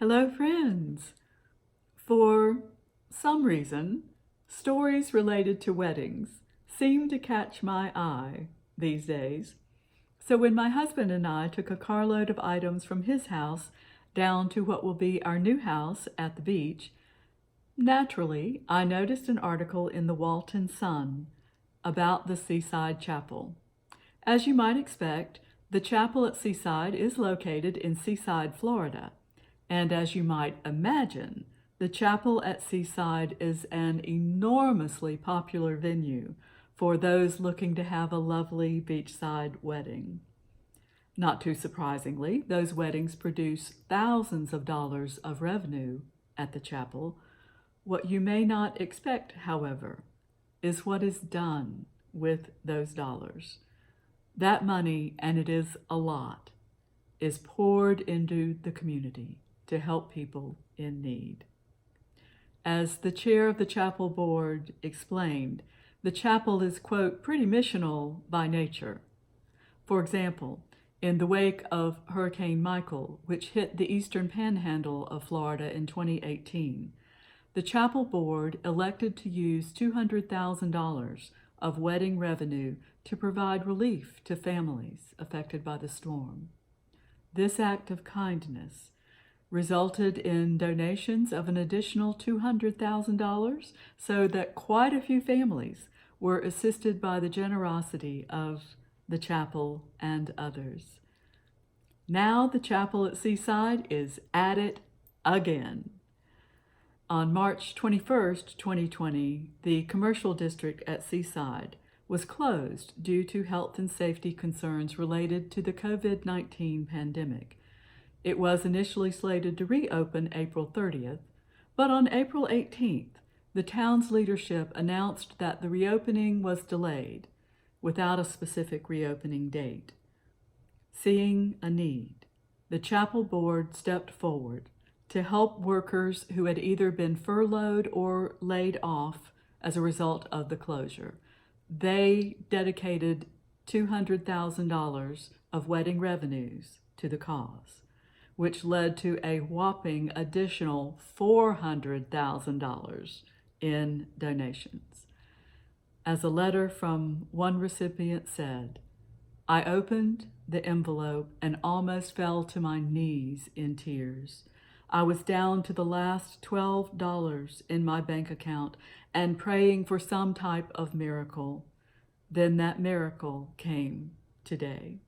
Hello, friends. For some reason, stories related to weddings seem to catch my eye these days. So when my husband and I took a carload of items from his house down to what will be our new house at the beach, naturally, I noticed an article in the Walton Sun about the Seaside Chapel. As you might expect, the chapel at Seaside is located in Seaside, Florida. And as you might imagine, the chapel at Seaside is an enormously popular venue for those looking to have a lovely beachside wedding. Not too surprisingly, those weddings produce thousands of dollars of revenue at the chapel. What you may not expect, however, is what is done with those dollars. That money, and it is a lot, is poured into the community to help people in need. As the chair of the chapel board explained, the chapel is, quote, pretty missional by nature. For example, in the wake of Hurricane Michael, which hit the eastern panhandle of Florida in 2018, the chapel board elected to use $200,000 of wedding revenue to provide relief to families affected by the storm. This act of kindness resulted in donations of an additional $200,000 so that quite a few families were assisted by the generosity of the chapel and others. Now the chapel at Seaside is at it again. On March 21st, 2020, the commercial district at Seaside was closed due to health and safety concerns related to the COVID-19 pandemic. It was initially slated to reopen April 30th, but on April 18th, the town's leadership announced that the reopening was delayed without a specific reopening date. Seeing a need, the chapel board stepped forward to help workers who had either been furloughed or laid off as a result of the closure. They dedicated $200,000 of wedding revenues to the cause, which led to a whopping additional $400,000 in donations. As a letter from one recipient said, "I opened the envelope and almost fell to my knees in tears. I was down to the last $12 in my bank account and praying for some type of miracle. Then that miracle came today."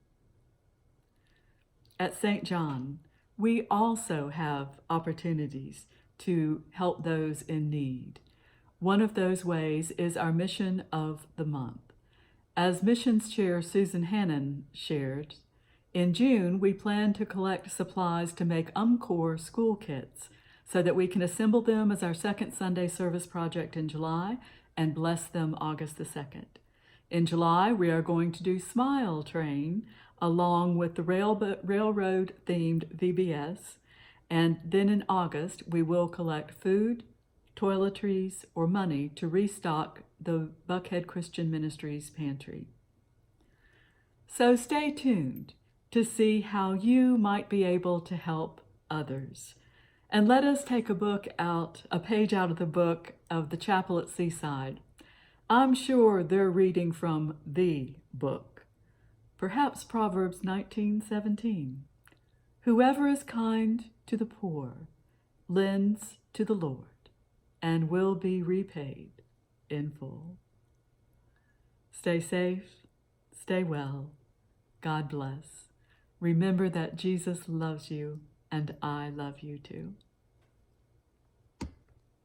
At St. John, we also have opportunities to help those in need. One of those ways is our Mission of the Month. As Missions Chair Susan Hannon shared, in June we plan to collect supplies to make UMCOR school kits so that we can assemble them as our second Sunday service project in July and bless them August the 2nd. In July, we are going to do Smile Train along with the railroad-themed VBS, and then in August, we will collect food, toiletries, or money to restock the Buckhead Christian Ministries pantry. So stay tuned to see how you might be able to help others. And let us take a page out of the book of the chapel at Seaside. I'm sure they're reading from the book. Perhaps Proverbs 19:17. Whoever is kind to the poor lends to the Lord and will be repaid in full. Stay safe, stay well, God bless. Remember that Jesus loves you and I love you too.